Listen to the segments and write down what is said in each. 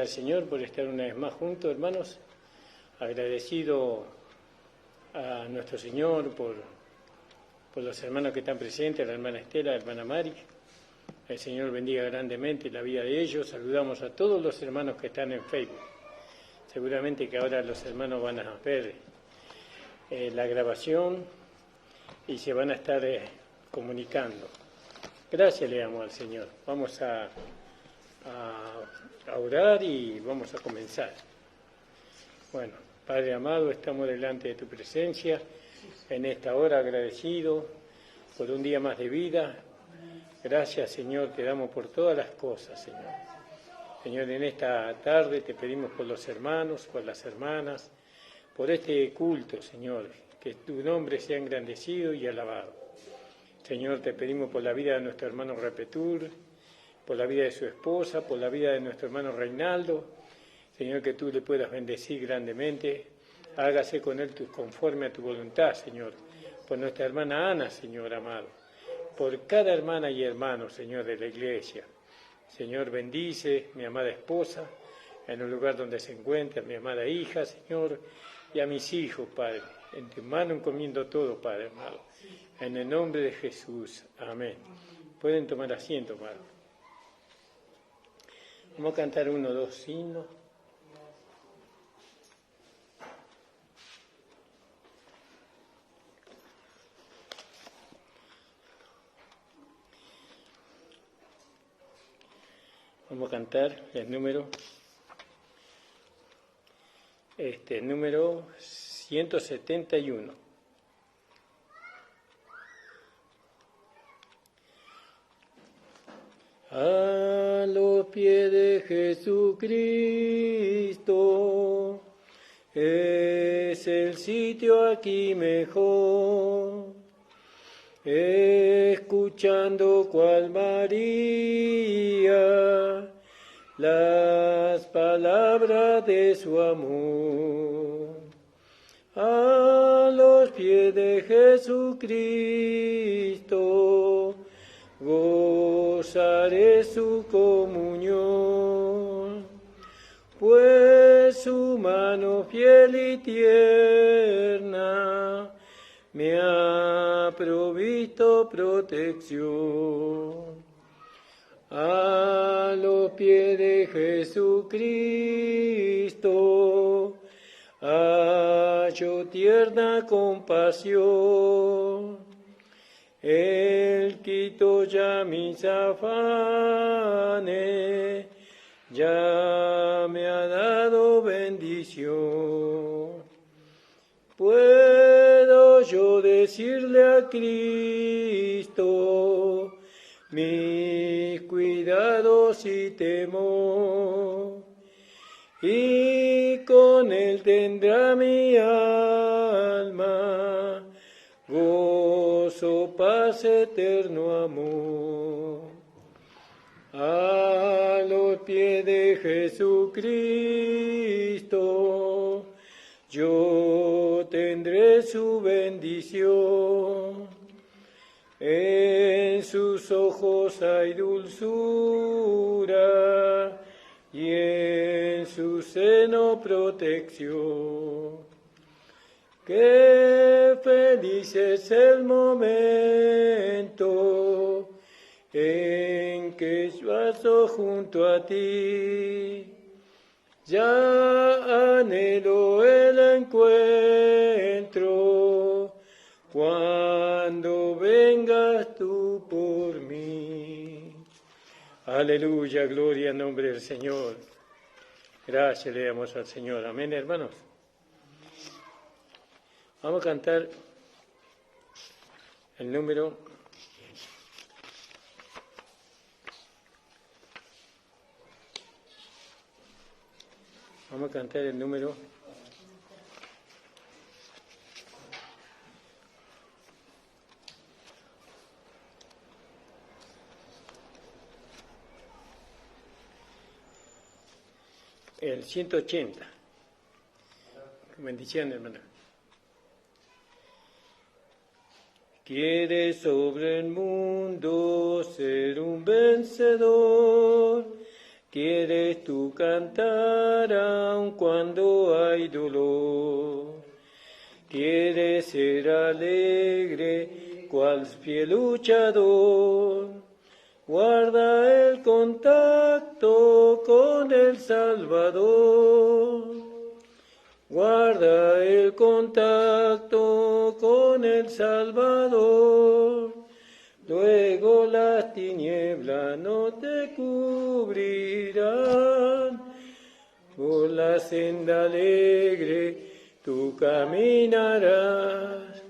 al Señor por estar una vez más juntos, hermanos. Agradecido a nuestro Señor por los hermanos que están presentes, la hermana Estela, la hermana Mari. El Señor bendiga grandemente la vida de ellos. Saludamos a todos los hermanos que están en Facebook. Seguramente que ahora los hermanos van a ver la grabación y se van a estar comunicando. Gracias le damos al Señor. Vamos a orar y vamos a comenzar. Bueno, Padre amado, estamos delante de tu presencia en esta hora, agradecido por un día más de vida. Gracias, Señor, te damos por todas las cosas, Señor. Señor, en esta tarde te pedimos por los hermanos, por las hermanas, por este culto, Señor, que tu nombre sea engrandecido y alabado. Señor, te pedimos por la vida de nuestro hermano Repetur, por la vida de su esposa, por la vida de nuestro hermano Reinaldo. Señor, que tú le puedas bendecir grandemente. Hágase con él conforme a tu voluntad, Señor. Por nuestra hermana Ana, Señor amado. Por cada hermana y hermano, Señor, de la iglesia. Señor, bendice mi amada esposa en el lugar donde se encuentra, mi amada hija, Señor, y a mis hijos, Padre. En tu mano encomiendo todo, Padre amado. En el nombre de Jesús. Amén. Pueden tomar asiento, Padre. Vamos a cantar 1 o 2 himnos. Vamos a cantar el número 171. A los pies de Jesucristo es el sitio aquí mejor, escuchando cual María las palabras de su amor. A los pies de Jesucristo gozaré su comunión, pues su mano fiel y tierna me ha provisto protección. A los pies de Jesucristo hallo tierna compasión. Él quitó ya mis afanes, ya me ha dado bendición. Puedo yo decirle a Cristo mis cuidados y temor, y con él tendrá mi alma gozo, paz, eterno amor. A los pies de Jesucristo yo tendré su bendición. En sus ojos hay dulzura y en su seno protección. Qué feliz es el momento en que paso junto a ti. Ya anhelo el encuentro cuando vengas tú por mí. Aleluya, gloria en nombre del Señor. Gracias le damos al Señor. Amén, hermanos. Vamos a cantar el número 180. Bendición, hermano. Quiere sobre el mundo ser un vencedor, quieres tú cantar aun cuando hay dolor. Quieres ser alegre, cual fiel luchador. Guarda el contacto con el Salvador. Guarda el contacto con el Salvador. Luego las tinieblas no te cubrirán. Por la senda alegre tú caminarás.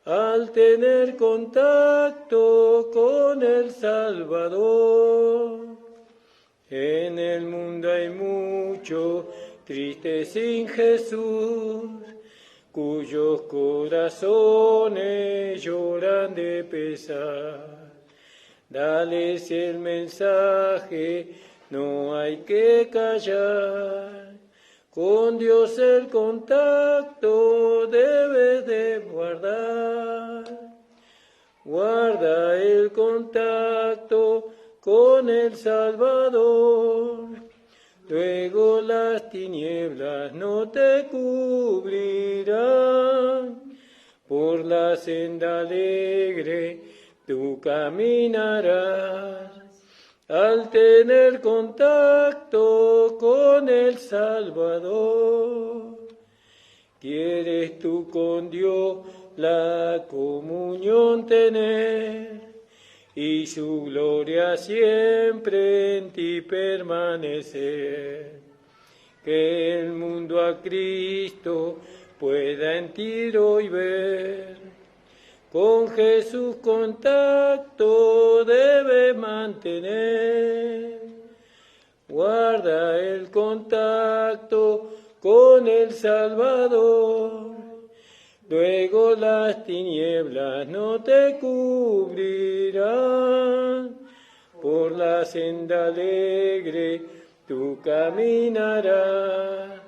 Al tener contacto con el Salvador. En el mundo hay mucho triste sin Jesús, cuyos corazones lloran de pesar. Dales el mensaje, no hay que callar. Con Dios el contacto debes de guardar. Guarda el contacto con el Salvador. Luego las tinieblas no te cubrirán. Por la senda alegre tú caminarás. Al tener contacto con el Salvador. ¿Quieres tú con Dios la comunión tener? Y su gloria siempre en ti permanecer. Que el mundo a Cristo pueda en ti hoy ver. Con Jesús contacto debe mantener. Guarda el contacto con el Salvador. Luego las tinieblas no te cubrirán. Por la senda alegre tú caminarás.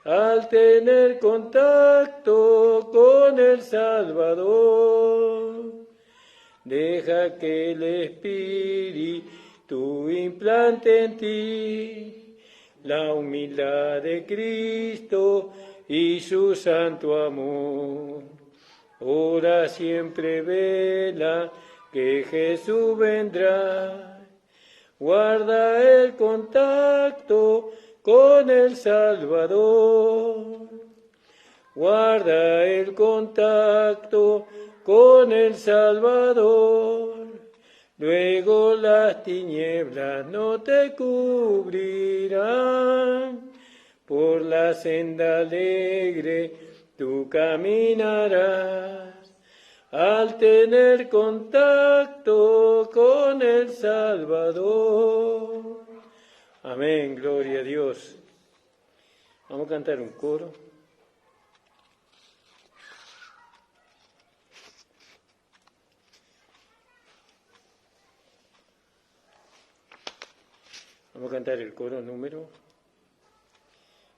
Al tener contacto con el Salvador, deja que el Espíritu implante en ti la humildad de Cristo y su santo amor. Ora siempre vela que Jesús vendrá. Guarda el contacto con el Salvador. Guarda el contacto con el Salvador. Luego las tinieblas no te cubrirán. Por la senda alegre tú caminarás. Al tener contacto con el Salvador. Amén, gloria a Dios. Vamos a cantar un coro. Vamos a cantar el coro número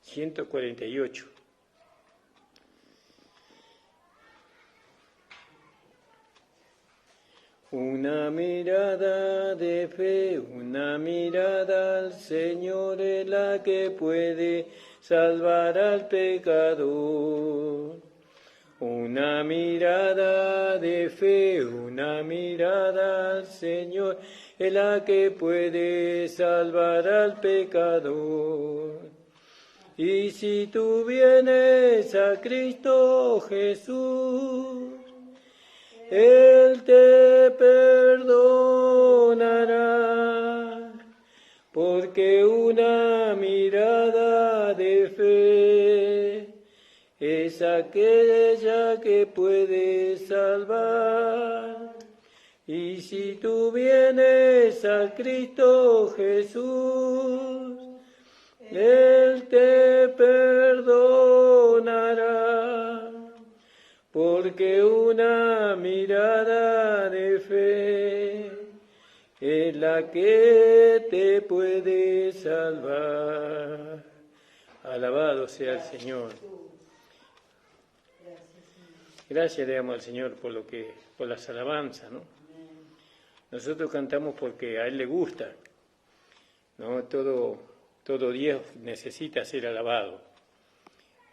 148. Una mirada de fe, una mirada al Señor es la que puede salvar al pecador. Una mirada de fe, una mirada al Señor es la que puede salvar al pecador. Y si tú vienes a Cristo Jesús, Él te perdonará, porque una mirada de fe es aquella que puede salvar. Y si tú vienes a Cristo Jesús, Él te perdonará, porque una mirada de fe es la que te puede salvar. Alabado sea el Señor. Gracias le damos al Señor por las alabanzas, ¿no? Nosotros cantamos porque a Él le gusta. ¿no? Todo Dios necesita ser alabado.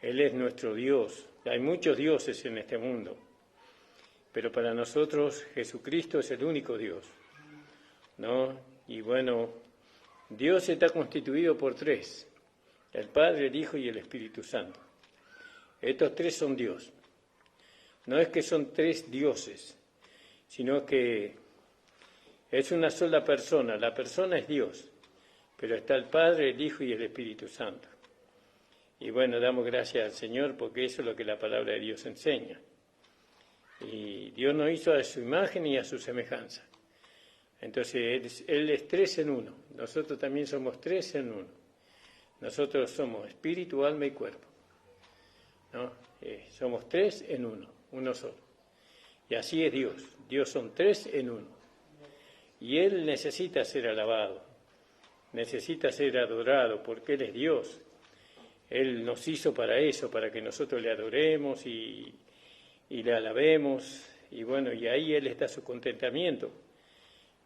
Él es nuestro Dios. Hay muchos dioses en este mundo, pero para nosotros Jesucristo es el único Dios, ¿no? Y bueno, Dios está constituido por tres: el Padre, el Hijo y el Espíritu Santo. Estos tres son Dios. No es que son tres dioses, sino que es una sola persona. La persona es Dios, pero está el Padre, el Hijo y el Espíritu Santo. Y bueno, damos gracias al Señor porque eso es lo que la palabra de Dios enseña. Y Dios nos hizo a su imagen y a su semejanza. Entonces, Él es tres en uno. Nosotros también somos tres en uno. Nosotros somos espíritu, alma y cuerpo, ¿no? Somos tres en uno, uno solo. Y así es Dios. Dios son tres en uno. Y Él necesita ser alabado, necesita ser adorado, porque Él es Dios. Él nos hizo para eso, para que nosotros le adoremos y le alabemos. Y bueno, y ahí Él está su contentamiento,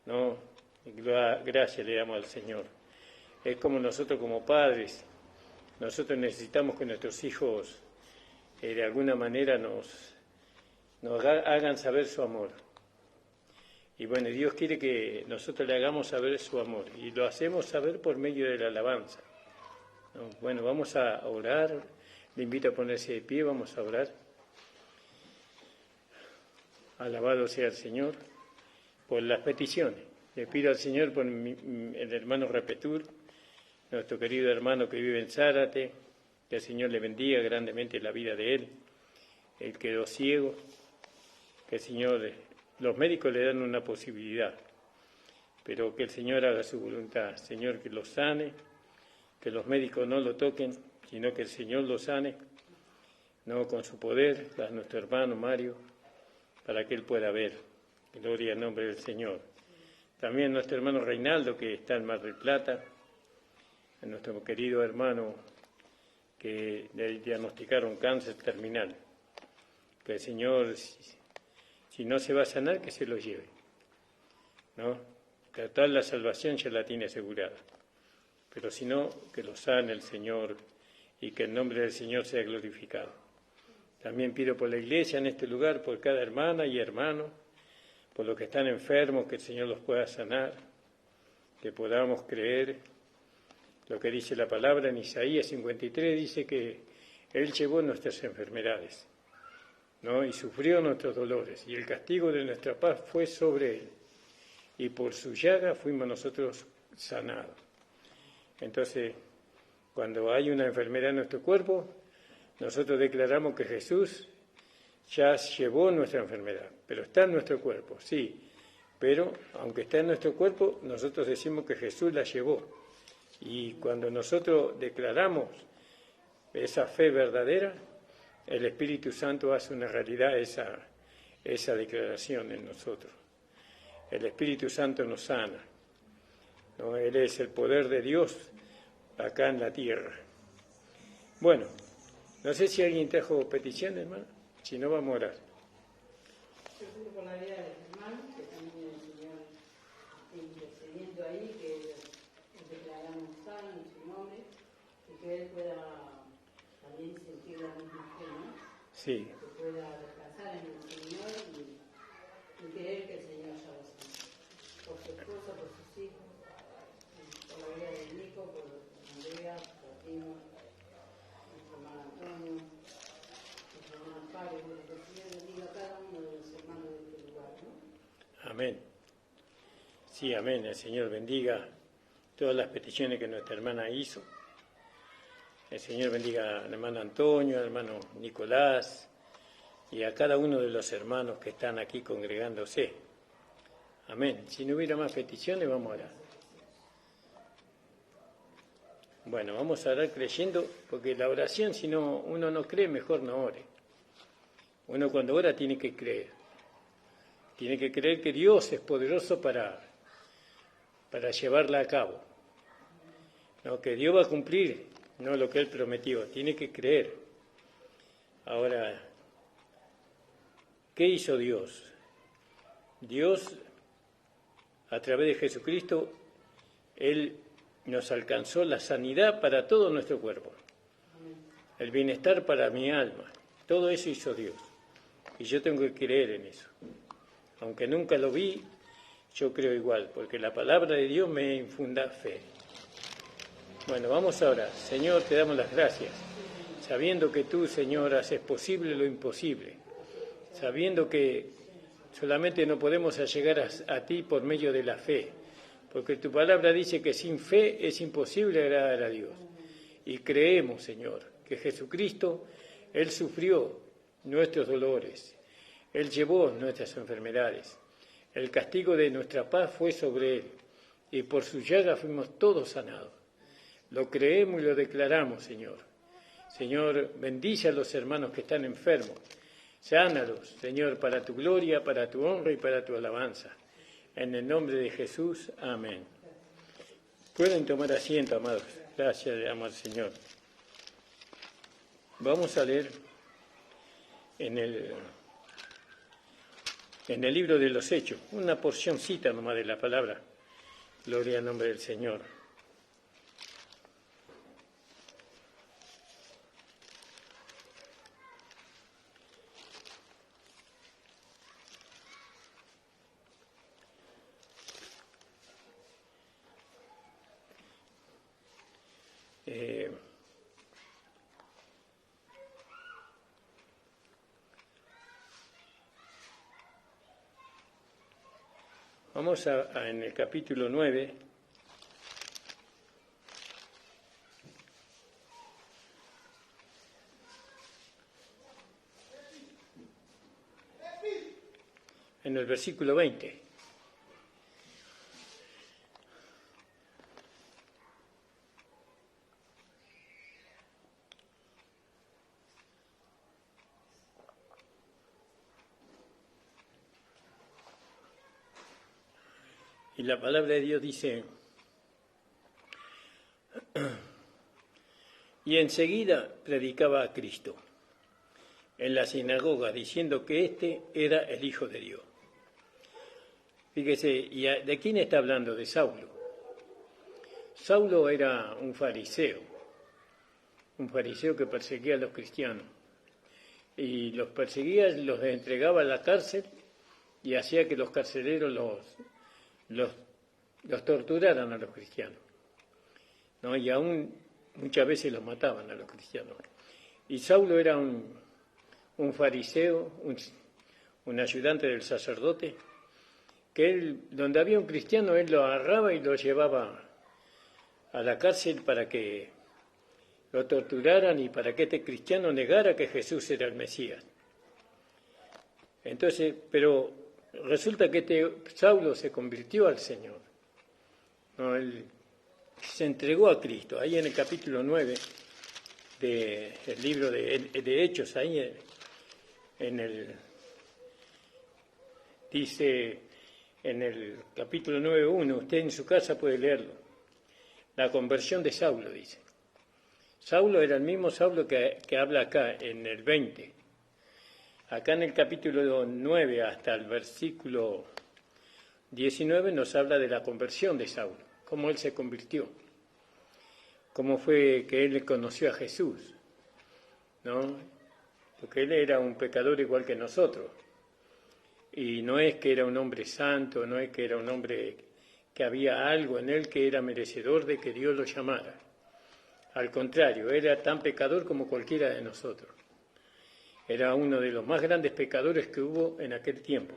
¿no? Gracias le damos al Señor. Es como nosotros como padres, nosotros necesitamos que nuestros hijos de alguna manera nos hagan saber su amor. Y bueno, Dios quiere que nosotros le hagamos saber su amor, y lo hacemos saber por medio de la alabanza, ¿no? Bueno, vamos a orar, le invito a ponerse de pie, vamos a orar. Alabado sea el Señor por las peticiones. Le pido al Señor por el hermano Repetur, nuestro querido hermano que vive en Zárate, que el Señor le bendiga grandemente la vida de él. Él quedó ciego, que el Señor, los médicos le dan una posibilidad, pero que el Señor haga su voluntad. Señor, que lo sane, que los médicos no lo toquen, sino que el Señor lo sane, no con su poder, a nuestro hermano Mario, para que él pueda ver. Gloria al nombre del Señor. También nuestro hermano Reinaldo, que está en Mar del Plata, a nuestro querido hermano que le diagnosticaron cáncer terminal. Que el Señor, si no se va a sanar, que se lo lleve, ¿no? Que tal la salvación ya la tiene asegurada. Pero si no, que lo sane el Señor y que el nombre del Señor sea glorificado. También pido por la Iglesia en este lugar, por cada hermana y hermano, por los que están enfermos, que el Señor los pueda sanar, que podamos creer lo que dice la palabra en Isaías 53, dice que Él llevó nuestras enfermedades, ¿no? Y sufrió nuestros dolores, y el castigo de nuestra paz fue sobre Él, y por su llaga fuimos nosotros sanados. Entonces, cuando hay una enfermedad en nuestro cuerpo, nosotros declaramos que Jesús ya llevó nuestra enfermedad, pero está en nuestro cuerpo, sí, pero aunque está en nuestro cuerpo, nosotros decimos que Jesús la llevó. Y cuando nosotros declaramos esa fe verdadera, el Espíritu Santo hace una realidad esa declaración en nosotros. El Espíritu Santo nos sana, ¿no? Él es el poder de Dios acá en la tierra. Bueno, no sé si alguien trajo peticiones, hermano. Si no, vamos a orar. Yo pido por la vida del hermano, que también el Señor esté intercediendo ahí, que declaramos sano en su nombre, y que él pueda también sentir la misma fe, ¿no? Sí. Que pueda descansar en el Señor y creer que el Señor ya lo sabe. Por su esposa, por sus hijos, por la vida de Nico, por Andrea, por Timo, nuestro hermano Antonio, nuestro hermano Pablo, que el Señor bendiga a cada uno de los hermanos de este lugar, ¿no? Amén. Sí, amén. El Señor bendiga todas las peticiones que nuestra hermana hizo. El Señor bendiga al hermano Antonio, al hermano Nicolás y a cada uno de los hermanos que están aquí congregándose. Amén. Si no hubiera más peticiones, vamos a orar. Bueno, vamos a orar creyendo, porque la oración, si no, uno no cree, mejor no ore. Uno cuando ora tiene que creer. Tiene que creer que Dios es poderoso para llevarla a cabo. ¿No? Que Dios va a cumplir, no lo que Él prometió. Tiene que creer. Ahora, ¿qué hizo Dios? Dios, a través de Jesucristo, Él nos alcanzó la sanidad para todo nuestro cuerpo, el bienestar para mi alma. Todo eso hizo Dios. Y yo tengo que creer en eso. Aunque nunca lo vi, yo creo igual, porque la palabra de Dios me infunda fe. Bueno, vamos ahora. Señor, te damos las gracias, sabiendo que tú, Señor, haces posible lo imposible, sabiendo que solamente no podemos llegar a ti por medio de la fe, porque tu palabra dice que sin fe es imposible agradar a Dios. Y creemos, Señor, que Jesucristo, Él sufrió nuestros dolores, Él llevó nuestras enfermedades, el castigo de nuestra paz fue sobre Él, y por su llaga fuimos todos sanados. Lo creemos y lo declaramos, Señor. Señor, bendice a los hermanos que están enfermos, sánalos, Señor, para tu gloria, para tu honra y para tu alabanza. En el nombre de Jesús, amén. Pueden tomar asiento, amados. Gracias, amado Señor. Vamos a leer en el libro de los Hechos, una porcioncita nomás de la palabra. Gloria al nombre del Señor. Vamos en el capítulo 9, en el versículo 20. Y la palabra de Dios dice, y enseguida predicaba a Cristo en la sinagoga, diciendo que éste era el Hijo de Dios. Fíjese, ¿y de quién está hablando? De Saulo. Saulo era un fariseo que perseguía a los cristianos. Y los perseguía, los entregaba a la cárcel y hacía que los carceleros los torturaran a los cristianos, ¿no? Y aún muchas veces los mataban a los cristianos. Y Saulo era un fariseo, un ayudante del sacerdote, que él, donde había un cristiano, él lo agarraba y lo llevaba a la cárcel para que lo torturaran y para que este cristiano negara que Jesús era el Mesías. Entonces, pero resulta que Saulo se convirtió al Señor. No, él se entregó a Cristo. Ahí en el capítulo 9 del libro de Hechos, ahí dice en el capítulo 9:1, usted en su casa puede leerlo. La conversión de Saulo, dice. Saulo era el mismo Saulo que habla acá en el 20. Acá en el capítulo 9 hasta el versículo 19 nos habla de la conversión de Saulo, cómo él se convirtió, cómo fue que él conoció a Jesús, ¿no? Porque él era un pecador igual que nosotros, y no es que era un hombre santo, no es que era un hombre que había algo en él que era merecedor de que Dios lo llamara. Al contrario, era tan pecador como cualquiera de nosotros. Era uno de los más grandes pecadores que hubo en aquel tiempo,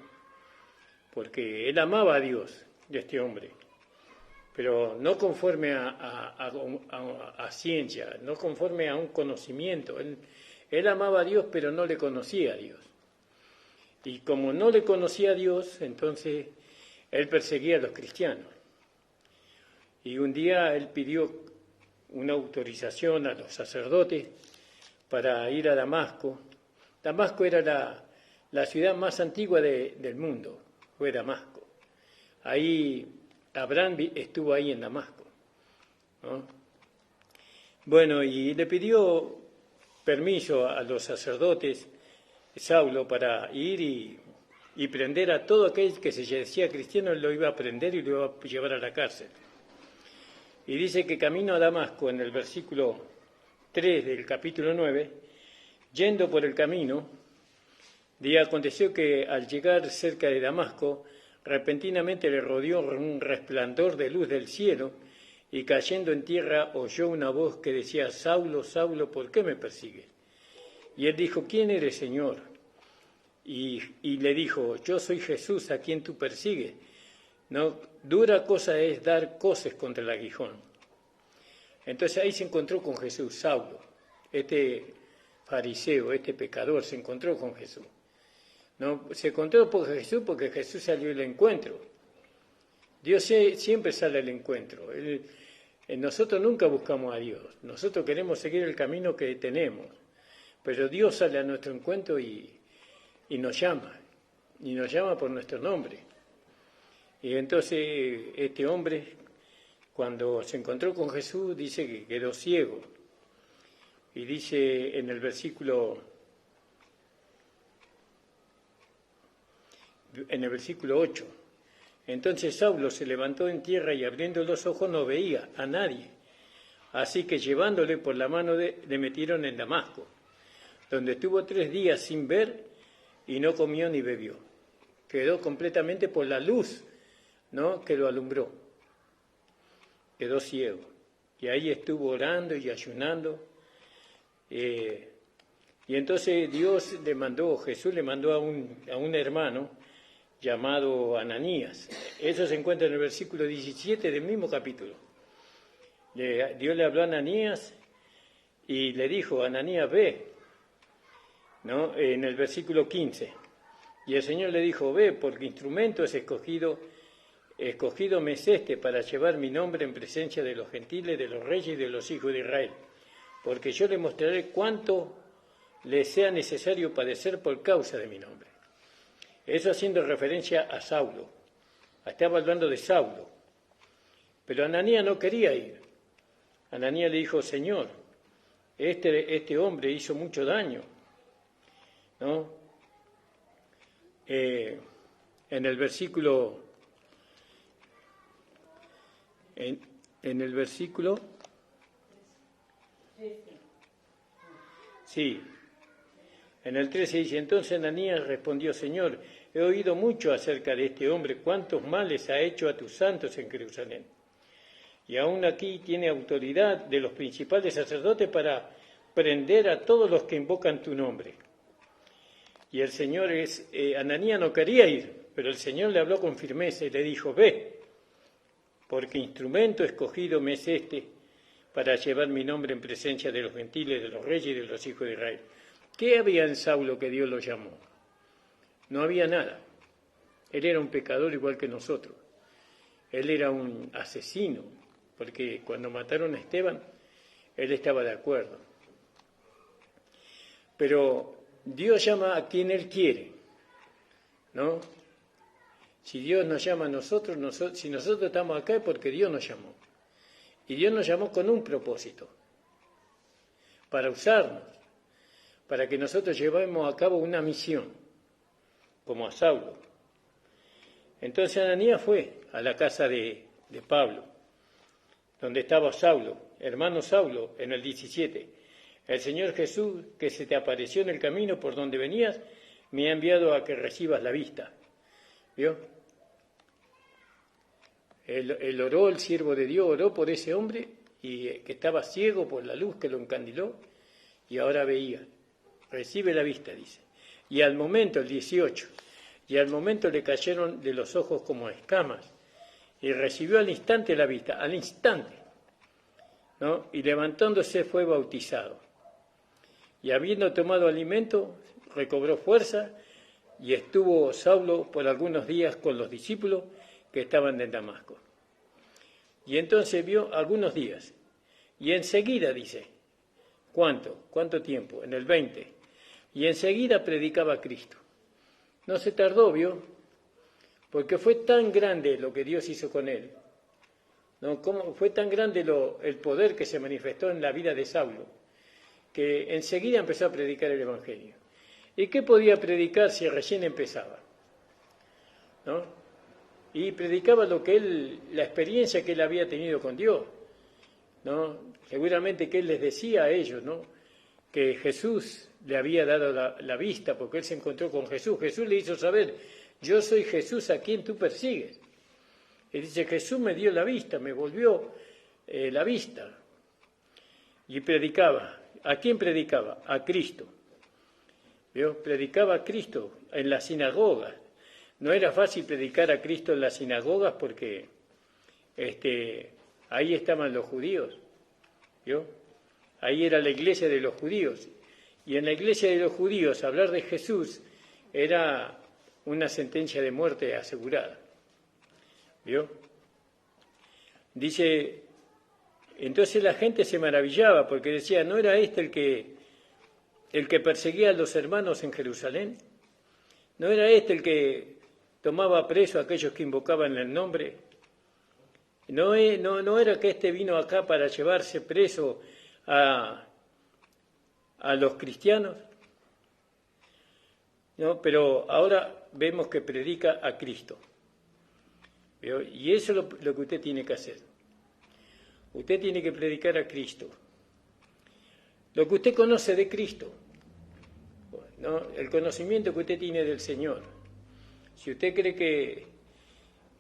porque él amaba a Dios, este hombre, pero no conforme a ciencia, no conforme a un conocimiento. Él amaba a Dios, pero no le conocía a Dios. Y como no le conocía a Dios, entonces él perseguía a los cristianos. Y un día él pidió una autorización a los sacerdotes para ir a Damasco. Damasco era la ciudad más antigua del mundo, fue Damasco. Ahí Abraham estuvo ahí en Damasco, ¿no? Bueno, y le pidió permiso a los sacerdotes, Saulo, para ir y prender a todo aquel que se decía cristiano. Él lo iba a prender y lo iba a llevar a la cárcel. Y dice que camino a Damasco, en el versículo 3 del capítulo 9, yendo por el camino, aconteció que al llegar cerca de Damasco, repentinamente le rodeó un resplandor de luz del cielo, y cayendo en tierra oyó una voz que decía: Saulo, Saulo, ¿por qué me persigues? Y él dijo: ¿Quién eres, Señor? Y le dijo: Yo soy Jesús, a quien tú persigues. No, dura cosa es dar coces contra el aguijón. Entonces ahí se encontró con Jesús, Saulo, este fariseo, este pecador, se encontró con Jesús. No, se encontró con Jesús porque Jesús salió al encuentro. Dios siempre sale al encuentro. Nosotros nunca buscamos a Dios. Nosotros queremos seguir el camino que tenemos. Pero Dios sale a nuestro encuentro y nos llama. Y nos llama por nuestro nombre. Y entonces este hombre, cuando se encontró con Jesús, dice que quedó ciego. Y dice en el versículo 8, entonces Saulo se levantó en tierra y abriendo los ojos no veía a nadie. Así que llevándole por la mano le metieron en Damasco, donde estuvo 3 días sin ver y no comió ni bebió. Quedó completamente por la luz, ¿no?, que lo alumbró. Quedó ciego. Y ahí estuvo orando y ayunando. Y entonces Jesús le mandó a un hermano llamado Ananías. Eso se encuentra en el versículo 17 del mismo capítulo. Dios le habló a Ananías y le dijo: Ananías, ve, ¿no?, en el versículo 15. Y el Señor le dijo: ve, porque instrumento es escogido me es este para llevar mi nombre en presencia de los gentiles, de los reyes y de los hijos de Israel. Porque yo le mostraré cuánto le sea necesario padecer por causa de mi nombre. Eso haciendo referencia a Saulo. Estaba hablando de Saulo. Pero Ananías no quería ir. Ananías le dijo: Señor, este hombre hizo mucho daño, ¿no? En el versículo... En el versículo... Sí. En el 13 dice: entonces Ananías respondió: Señor, he oído mucho acerca de este hombre, cuántos males ha hecho a tus santos en Jerusalén. Y aún aquí tiene autoridad de los principales sacerdotes para prender a todos los que invocan tu nombre. Y el Señor Ananías no quería ir, pero el Señor le habló con firmeza y le dijo: ve, porque instrumento escogido me es este para llevar mi nombre en presencia de los gentiles, de los reyes y de los hijos de Israel. ¿Qué había en Saulo que Dios lo llamó? No había nada. Él era un pecador igual que nosotros. Él era un asesino, porque cuando mataron a Esteban, él estaba de acuerdo. Pero Dios llama a quien Él quiere, ¿no? Si Dios nos llama a nosotros, si nosotros estamos acá es porque Dios nos llamó. Y Dios nos llamó con un propósito, para usarnos, para que nosotros llevemos a cabo una misión, como a Saulo. Entonces Ananías fue a la casa de Pablo, donde estaba Saulo, hermano Saulo, en el 17. El Señor Jesús, que se te apareció en el camino por donde venías, me ha enviado a que recibas la vista. ¿Vio? Él oró, el siervo de Dios oró por ese hombre que estaba ciego por la luz que lo encandiló y ahora veía. Recibe la vista, dice. Y al momento, el 18, le cayeron de los ojos como escamas y recibió al instante la vista, al instante, ¿no? Y levantándose fue bautizado. Y habiendo tomado alimento, recobró fuerza y estuvo Saulo por algunos días con los discípulos que estaban en Damasco. Y entonces vio algunos días. Y enseguida, dice, ¿cuánto tiempo? En el 20. Y enseguida predicaba a Cristo. No se tardó, vio, porque fue tan grande lo que Dios hizo con él. ¿No? Fue tan grande el poder que se manifestó en la vida de Saulo, que enseguida empezó a predicar el Evangelio. ¿Y qué podía predicar si recién empezaba? ¿No? Y predicaba la experiencia que él había tenido con Dios. ¿no? Seguramente que él les decía a ellos, ¿no?, que Jesús le había dado la vista porque él se encontró con Jesús. Jesús le hizo saber, yo soy Jesús a quien tú persigues. Y dice, Jesús me dio la vista, me volvió la vista. Y predicaba. ¿A quién predicaba? A Cristo. ¿Vio? Predicaba a Cristo en las sinagogas. No era fácil predicar a Cristo en las sinagogas porque ahí estaban los judíos. ¿Vio? Ahí era la iglesia de los judíos. Y en la iglesia de los judíos hablar de Jesús era una sentencia de muerte asegurada. ¿Vio? Dice, entonces la gente se maravillaba porque decía, ¿no era este el que perseguía a los hermanos en Jerusalén? ¿No era este el que tomaba preso a aquellos que invocaban el nombre? ¿No era que este vino acá para llevarse preso a los cristianos? No, pero ahora vemos que predica a Cristo. ¿Vio? Y eso es lo que usted tiene que hacer. Usted tiene que predicar a Cristo. Lo que usted conoce de Cristo, ¿no?, el conocimiento que usted tiene del Señor. Si usted cree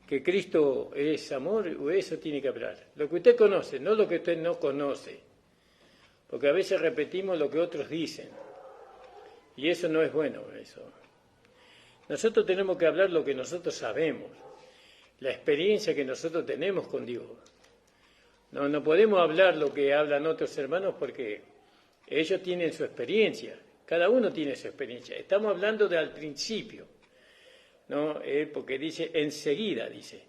que Cristo es amor, eso tiene que hablar. Lo que usted conoce, no lo que usted no conoce. Porque a veces repetimos lo que otros dicen. Y eso no es bueno, eso. Nosotros tenemos que hablar lo que nosotros sabemos, la experiencia que nosotros tenemos con Dios. No podemos hablar lo que hablan otros hermanos porque ellos tienen su experiencia, cada uno tiene su experiencia. Estamos hablando de al principio, ¿no? Porque dice, enseguida, dice,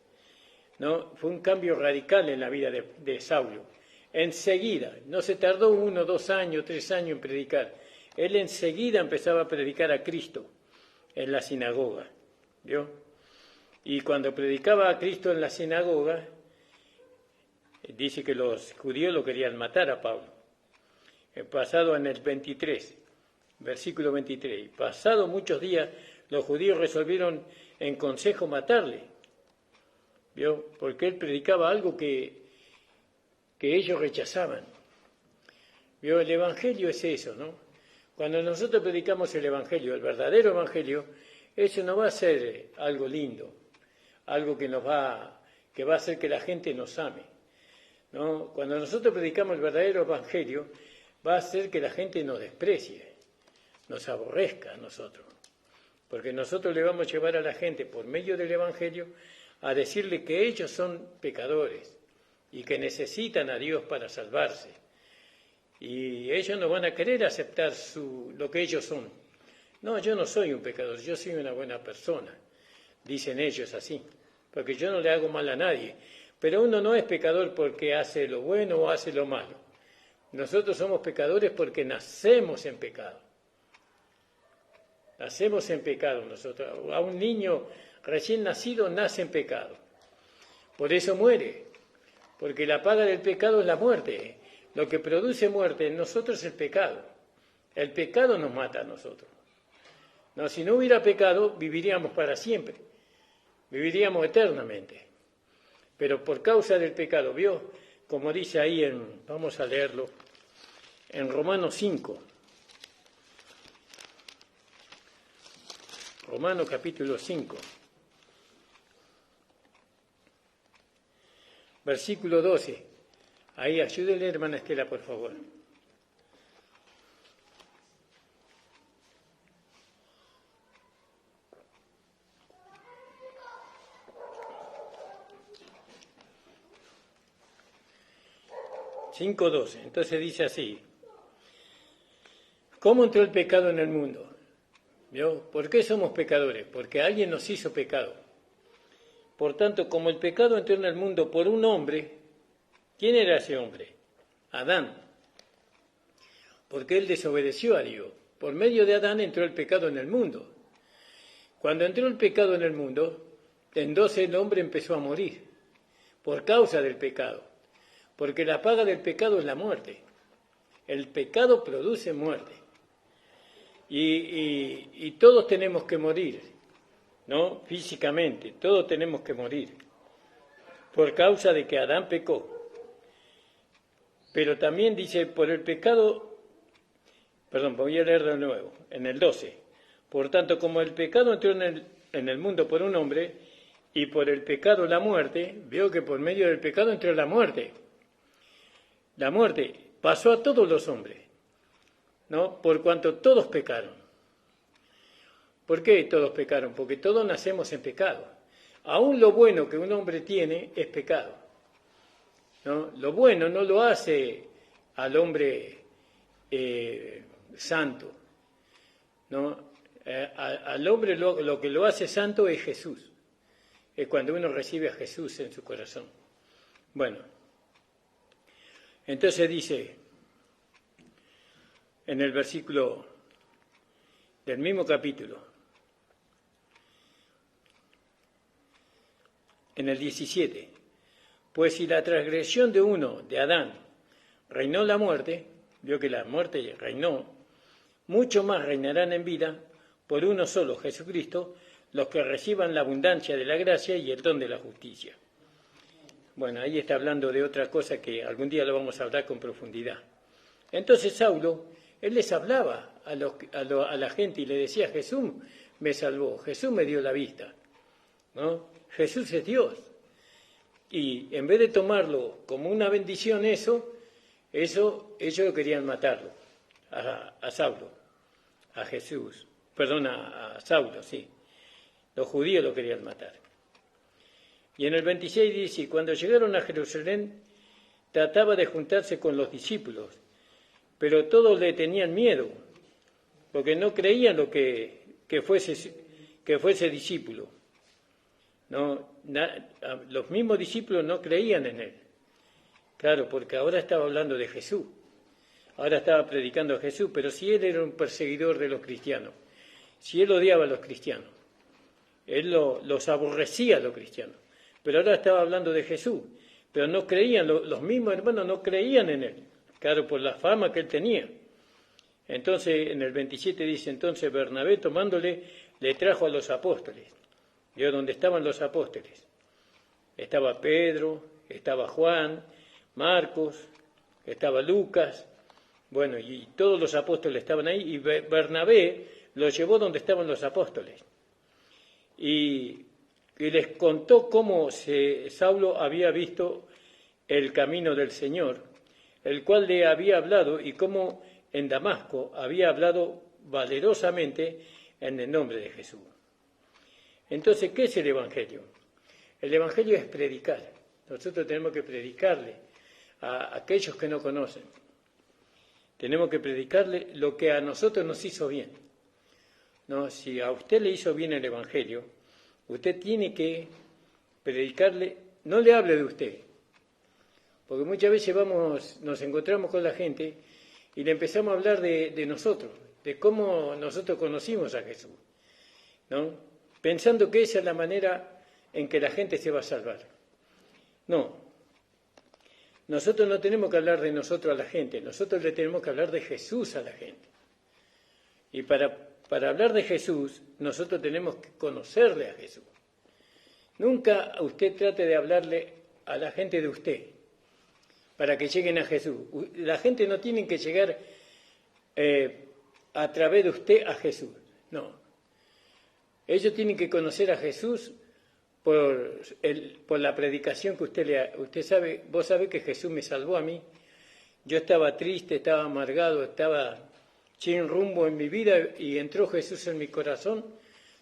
¿no? Fue un cambio radical en la vida de Saulo. Enseguida, no se tardó 1, 2 años, 3 años en predicar. Él enseguida empezaba a predicar a Cristo en la sinagoga, ¿vio? Y cuando predicaba a Cristo en la sinagoga, dice que los judíos lo querían matar a Pablo. Pasado en el 23, versículo 23, pasado muchos días, los judíos resolvieron en consejo matarle, ¿vio? Porque él predicaba algo que ellos rechazaban. ¿Vio? El Evangelio es eso, ¿no? Cuando nosotros predicamos el Evangelio, el verdadero Evangelio, eso no va a ser algo lindo, algo que va a hacer que la gente nos ame, ¿no? Cuando nosotros predicamos el verdadero Evangelio, va a hacer que la gente nos desprecie, nos aborrezca a nosotros, porque nosotros le vamos a llevar a la gente por medio del Evangelio a decirle que ellos son pecadores y que necesitan a Dios para salvarse. Y ellos no van a querer aceptar lo que ellos son. No, yo no soy un pecador, yo soy una buena persona, dicen ellos así, porque yo no le hago mal a nadie. Pero uno no es pecador porque hace lo bueno o hace lo malo. Nosotros somos pecadores porque nacemos en pecado. Nacemos en pecado nosotros. A un niño recién nacido nace en pecado. Por eso muere, porque la paga del pecado es la muerte. Lo que produce muerte en nosotros es el pecado. El pecado nos mata a nosotros. No, si no hubiera pecado, viviríamos para siempre. Viviríamos eternamente. Pero por causa del pecado, ¿vio? Como dice ahí vamos a leerlo, en Romanos 5. Romanos capítulo 5. Versículo 12. Ahí, ayúdele, hermana Estela, por favor. Cinco 12. Entonces dice así. ¿Cómo entró el pecado en el mundo? ¿Vio? ¿Por qué somos pecadores? Porque alguien nos hizo pecado. Por tanto, como el pecado entró en el mundo por un hombre, ¿quién era ese hombre? Adán. Porque él desobedeció a Dios. Por medio de Adán entró el pecado en el mundo. Cuando entró el pecado en el mundo, entonces el hombre empezó a morir por causa del pecado. Porque la paga del pecado es la muerte. El pecado produce muerte. Y todos tenemos que morir, ¿no? Físicamente, todos tenemos que morir. Por causa de que Adán pecó. Pero también dice, por el pecado, perdón, voy a leer de nuevo, en el 12. Por tanto, como el pecado entró en el mundo por un hombre, y por el pecado la muerte, veo que por medio del pecado entró la muerte. La muerte pasó a todos los hombres, ¿no? Por cuanto todos pecaron. ¿Por qué todos pecaron? Porque todos nacemos en pecado. Aún lo bueno que un hombre tiene es pecado, ¿no? Lo bueno no lo hace al hombre santo, ¿no? Al hombre lo que lo hace santo es Jesús. Es cuando uno recibe a Jesús en su corazón. Bueno, entonces dice en el versículo del mismo capítulo, en el 17, pues si la transgresión de uno, de Adán, reinó la muerte, vio que la muerte reinó, mucho más reinarán en vida por uno solo, Jesucristo, los que reciban la abundancia de la gracia y el don de la justicia. Bueno, ahí está hablando de otra cosa que algún día lo vamos a hablar con profundidad. Entonces Saulo, él les hablaba a la gente y le decía, Jesús me salvó, Jesús me dio la vista, ¿no? Jesús es Dios. Y en vez de tomarlo como una bendición ellos querían matarlo, a Saulo, a Jesús, perdón, a Saulo, sí. Los judíos lo querían matar. Y en el 26 dice, cuando llegaron a Jerusalén, trataba de juntarse con los discípulos, pero todos le tenían miedo, porque no creían lo que fuese discípulo. No, los mismos discípulos no creían en él. Claro, porque ahora estaba hablando de Jesús. Ahora estaba predicando a Jesús, pero si él era un perseguidor de los cristianos, si él odiaba a los cristianos, él los aborrecía a los cristianos, pero ahora estaba hablando de Jesús, pero no creían, los mismos hermanos no creían en él, claro, por la fama que él tenía. Entonces, en el 27 dice, entonces Bernabé tomándole, le trajo a los apóstoles. Vio dónde estaban los apóstoles. Estaba Pedro, estaba Juan, Marcos, estaba Lucas, bueno, y todos los apóstoles estaban ahí, y Bernabé los llevó donde estaban los apóstoles. Y les contó cómo Saulo había visto el camino del Señor, el cual le había hablado, y cómo en Damasco había hablado valerosamente en el nombre de Jesús. Entonces, ¿qué es el Evangelio? El Evangelio es predicar. Nosotros tenemos que predicarle a aquellos que no conocen. Tenemos que predicarle lo que a nosotros nos hizo bien. No, si a usted le hizo bien el Evangelio, usted tiene que predicarle, no le hable de usted. Porque muchas veces nos encontramos con la gente y le empezamos a hablar de nosotros, de cómo nosotros conocimos a Jesús, ¿no? Pensando que esa es la manera en que la gente se va a salvar. No. Nosotros no tenemos que hablar de nosotros a la gente, nosotros le tenemos que hablar de Jesús a la gente. Y para hablar de Jesús, nosotros tenemos que conocerle a Jesús. Nunca usted trate de hablarle a la gente de usted, para que lleguen a Jesús. La gente no tiene que llegar a través de usted a Jesús, no. Ellos tienen que conocer a Jesús por la predicación que usted sabe. Vos sabés que Jesús me salvó a mí. Yo estaba triste, estaba amargado, estaba sin rumbo en mi vida y entró Jesús en mi corazón.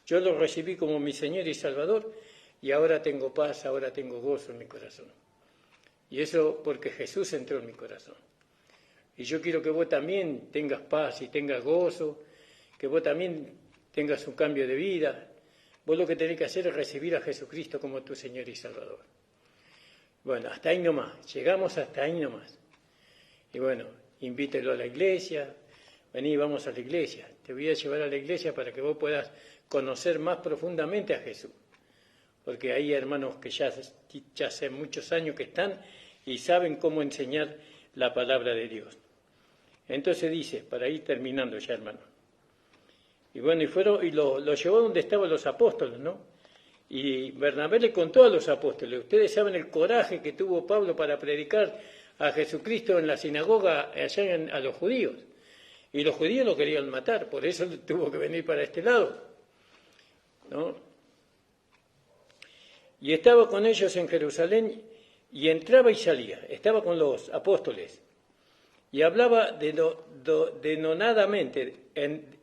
Yo lo recibí como mi Señor y Salvador y ahora tengo paz, ahora tengo gozo en mi corazón. Y eso porque Jesús entró en mi corazón. Y yo quiero que vos también tengas paz y tengas gozo, que vos también tengas un cambio de vida. Vos lo que tenés que hacer es recibir a Jesucristo como tu Señor y Salvador. Bueno, hasta ahí nomás, llegamos hasta ahí nomás. Y bueno, invítelo a la iglesia, vení, vamos a la iglesia. Te voy a llevar a la iglesia para que vos puedas conocer más profundamente a Jesús. Porque hay hermanos que ya hace muchos años que están y saben cómo enseñar la palabra de Dios. Entonces dice, para ir terminando ya, hermano. Y bueno, y lo llevó donde estaban los apóstoles, ¿no? Y Bernabé le contó a los apóstoles, ustedes saben el coraje que tuvo Pablo para predicar a Jesucristo en la sinagoga allá a los judíos. Y los judíos lo querían matar, por eso tuvo que venir para este lado, ¿no? Y estaba con ellos en Jerusalén y entraba y salía. Estaba con los apóstoles y hablaba denodadamente en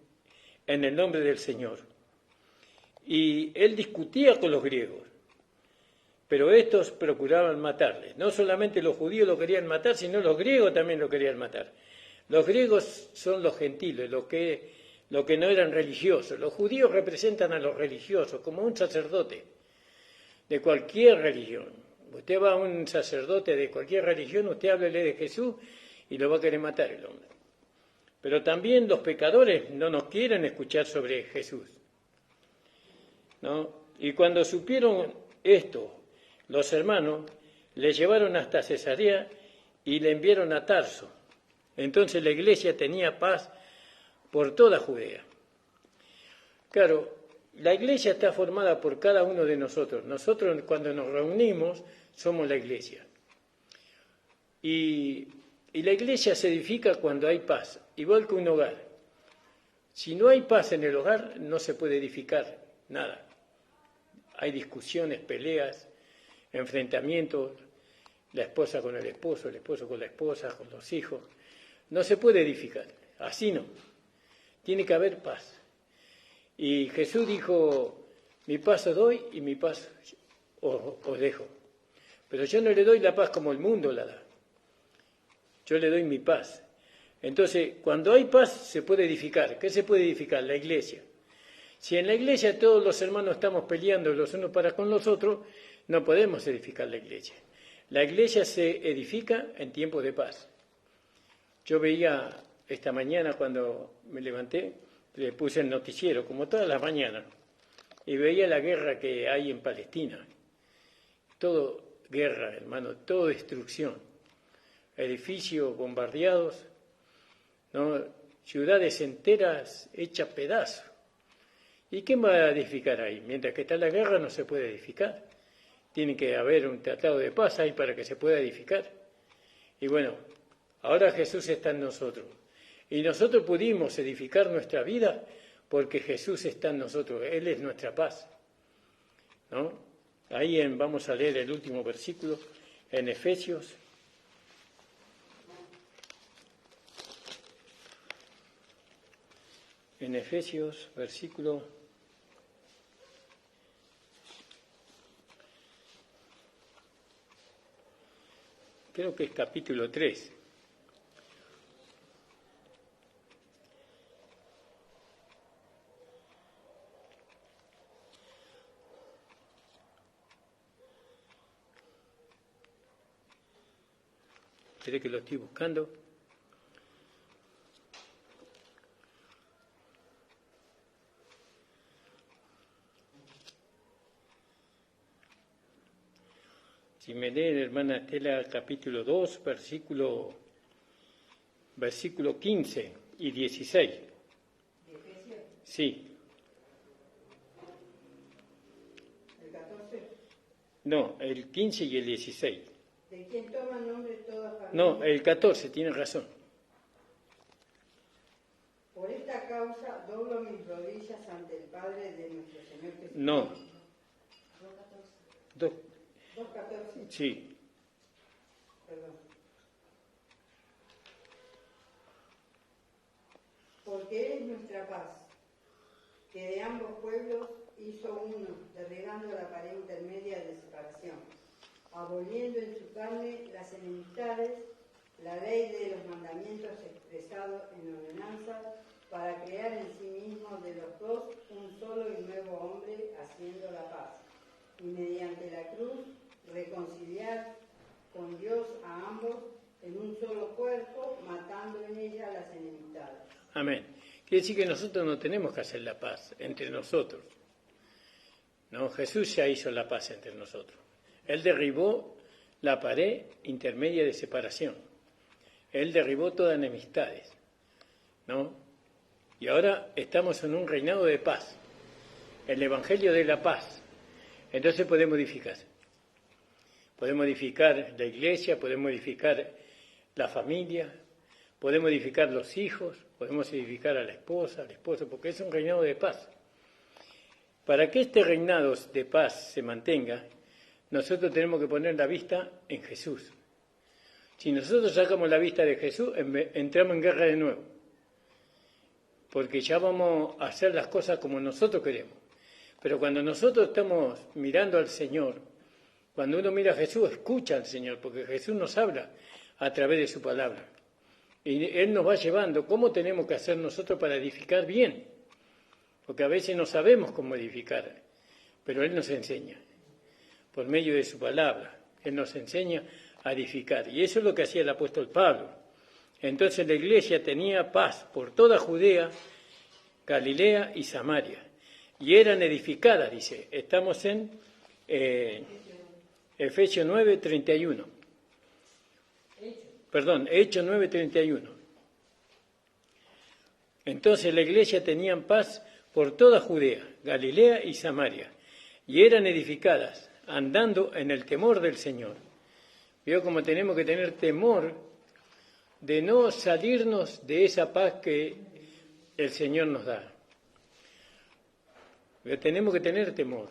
el nombre del Señor. Y él discutía con los griegos, pero estos procuraban matarle. No solamente los judíos lo querían matar, sino los griegos también lo querían matar. Los griegos son los gentiles, los que no eran religiosos. Los judíos representan a los religiosos, como un sacerdote de cualquier religión. Usted va a un sacerdote de cualquier religión, usted háblele de Jesús y lo va a querer matar el hombre. Pero también los pecadores no nos quieren escuchar sobre Jesús, ¿no? Y cuando supieron esto, los hermanos le llevaron hasta Cesarea y le enviaron a Tarso. Entonces la iglesia tenía paz por toda Judea. Claro, la iglesia está formada por cada uno de nosotros. Nosotros cuando nos reunimos somos la iglesia. Y la iglesia se edifica cuando hay paz, igual que un hogar. Si no hay paz en el hogar, no se puede edificar nada. Hay discusiones, peleas, enfrentamientos, la esposa con el esposo con la esposa, con los hijos. No se puede edificar, así no. Tiene que haber paz. Y Jesús dijo, mi paz os doy y mi paz os dejo. Pero yo no le doy la paz como el mundo la da. Yo le doy mi paz. Entonces, cuando hay paz se puede edificar. ¿Qué se puede edificar? La iglesia. Si en la iglesia todos los hermanos estamos peleando los unos para con los otros, no podemos edificar la iglesia. La iglesia se edifica en tiempos de paz. Yo veía esta mañana cuando me levanté, le puse el noticiero, como todas las mañanas, y veía la guerra que hay en Palestina. Todo guerra, hermano, todo destrucción. Edificios bombardeados, ¿no? Ciudades enteras hechas pedazos. ¿Y quién va a edificar ahí? Mientras que está la guerra no se puede edificar. Tiene que haber un tratado de paz ahí para que se pueda edificar. Y bueno, ahora Jesús está en nosotros. Y nosotros pudimos edificar nuestra vida porque Jesús está en nosotros. Él es nuestra paz, ¿no? Ahí vamos a leer el último versículo en Efesios. En Efesios, versículo... creo que es capítulo 3. Espere que lo estoy buscando. Si me leen, hermana Estela, capítulo 2, versículo 15 y 16. ¿De Efesios? Sí. ¿El 14? No, el 15 y el 16. ¿De quién toma nombre toda familia? No, el 14, tiene razón. Por esta causa doblo mis rodillas ante el Padre de nuestro Señor Jesucristo. No. 2.14. Sí. Perdón. Porque Él es nuestra paz, que de ambos pueblos hizo uno, derribando la pared intermedia de separación, aboliendo en su carne las enemistades, la ley de los mandamientos expresados en ordenanzas, para crear en sí mismo de los dos un solo y nuevo hombre, haciendo la paz, y mediante la cruz reconciliar con Dios a ambos en un solo cuerpo, matando en ella las enemistades. Amén. Quiere decir que nosotros no tenemos que hacer la paz entre nosotros. No, Jesús ya hizo la paz entre nosotros. Él derribó la pared intermedia de separación. Él derribó todas las enemistades, ¿no? Y ahora estamos en un reinado de paz. El evangelio de la paz. Entonces podemos edificar. Podemos edificar la iglesia, podemos edificar la familia, podemos edificar los hijos, podemos edificar a la esposa, al esposo, porque es un reinado de paz. Para que este reinado de paz se mantenga, nosotros tenemos que poner la vista en Jesús. Si nosotros sacamos la vista de Jesús, entramos en guerra de nuevo, porque ya vamos a hacer las cosas como nosotros queremos. Pero cuando nosotros estamos mirando al Señor, cuando uno mira a Jesús, escucha al Señor, porque Jesús nos habla a través de su palabra. Y Él nos va llevando cómo tenemos que hacer nosotros para edificar bien, porque a veces no sabemos cómo edificar, pero Él nos enseña, por medio de su palabra. Él nos enseña a edificar. Y eso es lo que hacía el apóstol Pablo. Entonces la iglesia tenía paz por toda Judea, Galilea y Samaria. Y eran edificadas, dice. Estamos en Efesios 9, 31. Perdón, Hechos 9, 31. Entonces la iglesia tenía paz por toda Judea, Galilea y Samaria. Y eran edificadas, andando en el temor del Señor. Veo cómo tenemos que tener temor de no salirnos de esa paz que el Señor nos da. Pero tenemos que tener temor,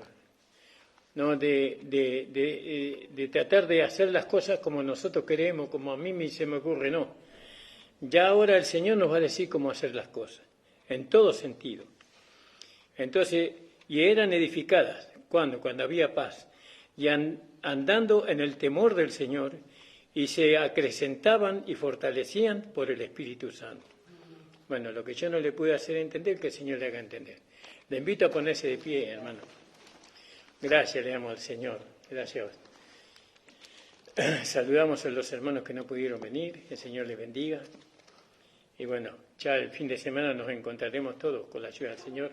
¿no? de tratar de hacer las cosas como nosotros queremos, como a mí se me ocurre, no. Ya ahora el Señor nos va a decir cómo hacer las cosas, en todo sentido. Entonces, y eran edificadas, ¿cuándo? Cuando había paz, y andando en el temor del Señor, y se acrecentaban y fortalecían por el Espíritu Santo. Bueno, lo que yo no le pude hacer entender, que el Señor le haga entender. Le invito a ponerse de pie, hermano. Gracias le damos al Señor. Gracias. Saludamos a los hermanos que no pudieron venir. El Señor les bendiga. Y bueno, ya el fin de semana nos encontraremos todos con la ayuda del Señor.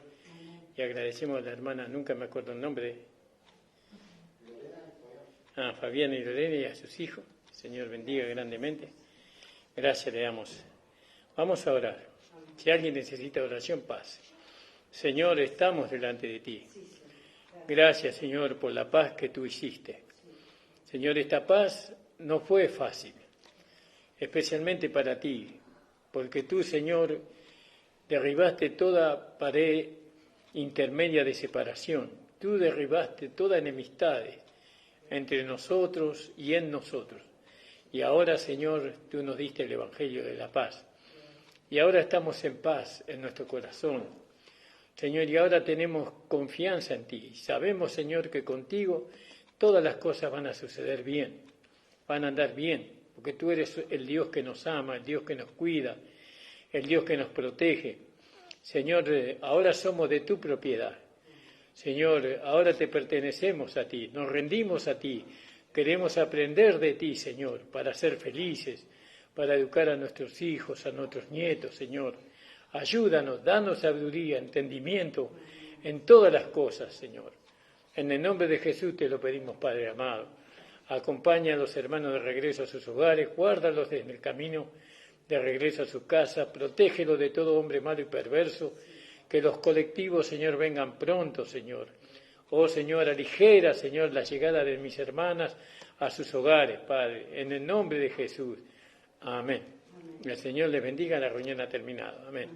Y agradecemos a la hermana, nunca me acuerdo el nombre, a Fabiana y Lorena y a sus hijos. El Señor bendiga grandemente. Gracias le damos. Vamos a orar. Si alguien necesita oración, pase. Señor, estamos delante de ti. Gracias, Señor, por la paz que tú hiciste. Señor, esta paz no fue fácil, especialmente para ti, porque tú, Señor, derribaste toda pared intermedia de separación. Tú derribaste toda enemistad entre nosotros y en nosotros. Y ahora, Señor, tú nos diste el Evangelio de la paz. Y ahora estamos en paz en nuestro corazón. Señor, y ahora tenemos confianza en ti. Sabemos, Señor, que contigo todas las cosas van a suceder bien, van a andar bien, porque tú eres el Dios que nos ama, el Dios que nos cuida, el Dios que nos protege. Señor, ahora somos de tu propiedad. Señor, ahora te pertenecemos a ti, nos rendimos a ti, queremos aprender de ti, Señor, para ser felices, para educar a nuestros hijos, a nuestros nietos, Señor. Ayúdanos, danos sabiduría, entendimiento en todas las cosas, Señor. En el nombre de Jesús te lo pedimos, Padre amado. Acompaña a los hermanos de regreso a sus hogares, guárdalos en el camino de regreso a sus casas, protégelos de todo hombre malo y perverso, que los colectivos, Señor, vengan pronto, Señor. Oh, Señor, aligera, Señor, la llegada de mis hermanas a sus hogares, Padre, en el nombre de Jesús. Amén. El Señor les bendiga, la reunión ha terminado. Amén.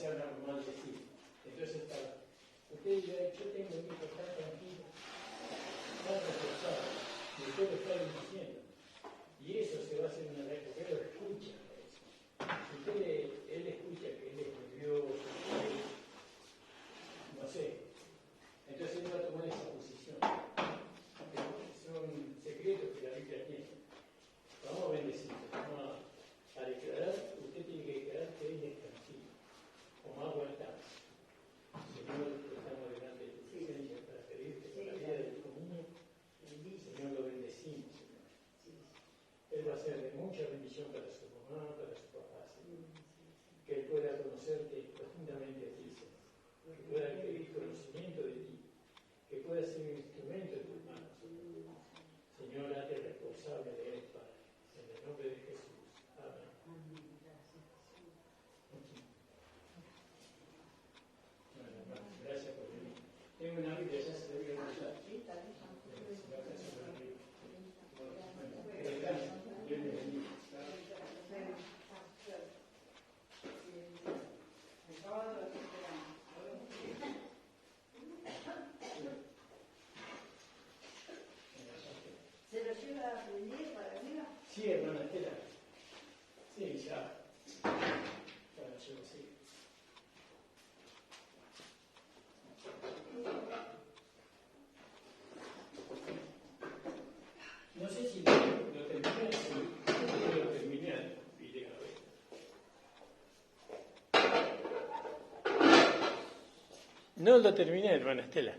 se habla mal de sí. Entonces estaba, usted dirá, yo tengo un hijo tan tranquilo, tan reforzado, y usted lo está diciendo. Y eso se va a hacer una vez, porque él lo escucha. Si él escucha que él es nervioso, no sé, entonces él va a tomar esa posición. Son secretos que la Biblia tiene. Vamos a bendecirlo, vamos a declarar, usted tiene que declarar que él es tranquilo, como agua está. Señor, estamos delante de tu presencia para pedirte por la vida del hijo mío. Señor, lo bendecimos, Señor. Él va a ser de mucha bendición para su mamá, para su papá, Señor. Que él pueda conocerte profundamente a ti, Señor. Que pueda adquirir conocimiento de ti. Que pueda ser un instrumento en tus manos, Señor. Señor, hazte responsable de él, Padre. En el nombre de Jesús. Amén. Bueno, hermano, gracias por venir. Tengo una Biblia, ya se debe usar. Dios le bendiga. ¿Se lo lleva a aprender para arriba? Sí, hermana Estela. Sí, ya. Ya lo llevo, sí. No sé si lo terminé, si lo terminé, y a ver. No lo terminé, hermana Estela.